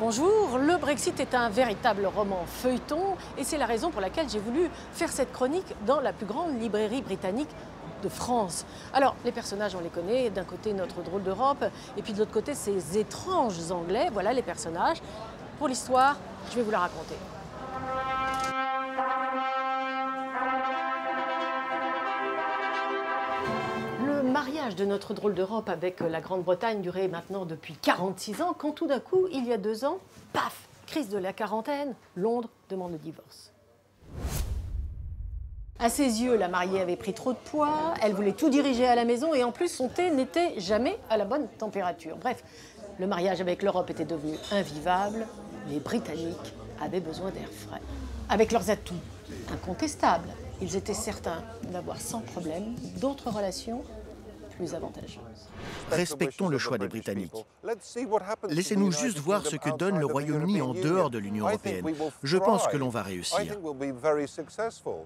Bonjour, le Brexit est un véritable roman feuilleton et c'est la raison pour laquelle j'ai voulu faire cette chronique dans la plus grande librairie britannique de France. Alors, les personnages, on les connaît. D'un côté, notre drôle d'Europe et puis de l'autre côté, ces étranges Anglais. Voilà les personnages. Pour l'histoire, je vais vous la raconter. Le mariage de notre drôle d'Europe avec la Grande-Bretagne durait maintenant depuis 46 ans, quand tout d'un coup, il y a 2 ans, paf, crise de la quarantaine, Londres demande le divorce. À ses yeux, la mariée avait pris trop de poids, elle voulait tout diriger à la maison et en plus son thé n'était jamais à la bonne température. Bref, le mariage avec l'Europe était devenu invivable, les Britanniques avaient besoin d'air frais. Avec leurs atouts incontestables, ils étaient certains d'avoir sans problème d'autres relations plus avantageuses. Respectons le choix des Britanniques. Laissez-nous juste voir ce que donne le Royaume-Uni en dehors de l'Union européenne. Je pense que l'on va réussir.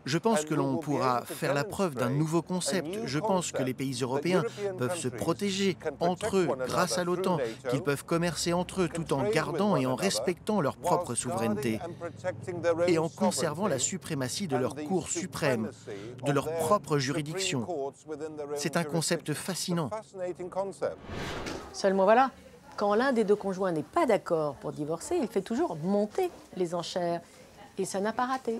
Je pense que l'on pourra faire la preuve d'un nouveau concept. Je pense que les pays européens peuvent se protéger entre eux grâce à l'OTAN, qu'ils peuvent commercer entre eux tout en gardant et en respectant leur propre souveraineté et en conservant la suprématie de leur Cour suprême, de leur propre juridiction. C'est un concept fascinant. Seulement voilà, quand l'un des deux conjoints n'est pas d'accord pour divorcer, il fait toujours monter les enchères. Et ça n'a pas raté.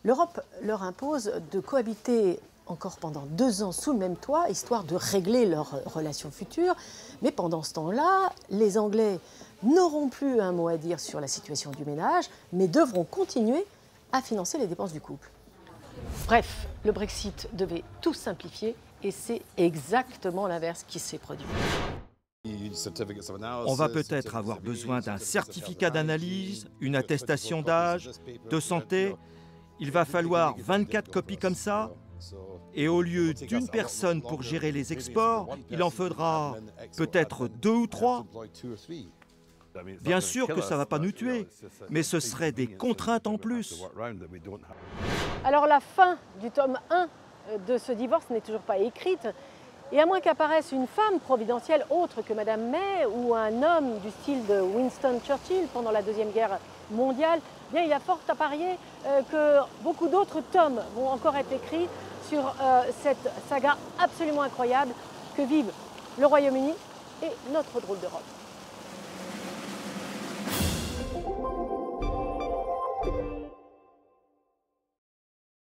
L'Europe leur impose de cohabiter encore pendant 2 ans sous le même toit, histoire de régler leurs relations futures. Mais pendant ce temps-là, les Anglais n'auront plus un mot à dire sur la situation du ménage, mais devront continuer à financer les dépenses du couple. Bref, le Brexit devait tout simplifier et c'est exactement l'inverse qui s'est produit. On va peut-être avoir besoin d'un certificat d'analyse, une attestation d'âge, de santé. Il va falloir 24 copies comme ça. Et au lieu d'une personne pour gérer les exports, il en faudra peut-être 2 ou 3. Bien sûr que ça ne va pas nous tuer, mais ce seraient des contraintes en plus. Alors la fin du tome 1 de ce divorce n'est toujours pas écrite. Et à moins qu'apparaisse une femme providentielle autre que Madame May ou un homme du style de Winston Churchill pendant la Deuxième Guerre mondiale, eh bien, il y a fort à parier que beaucoup d'autres tomes vont encore être écrits sur cette saga absolument incroyable que vivent le Royaume-Uni et notre drôle d'Europe.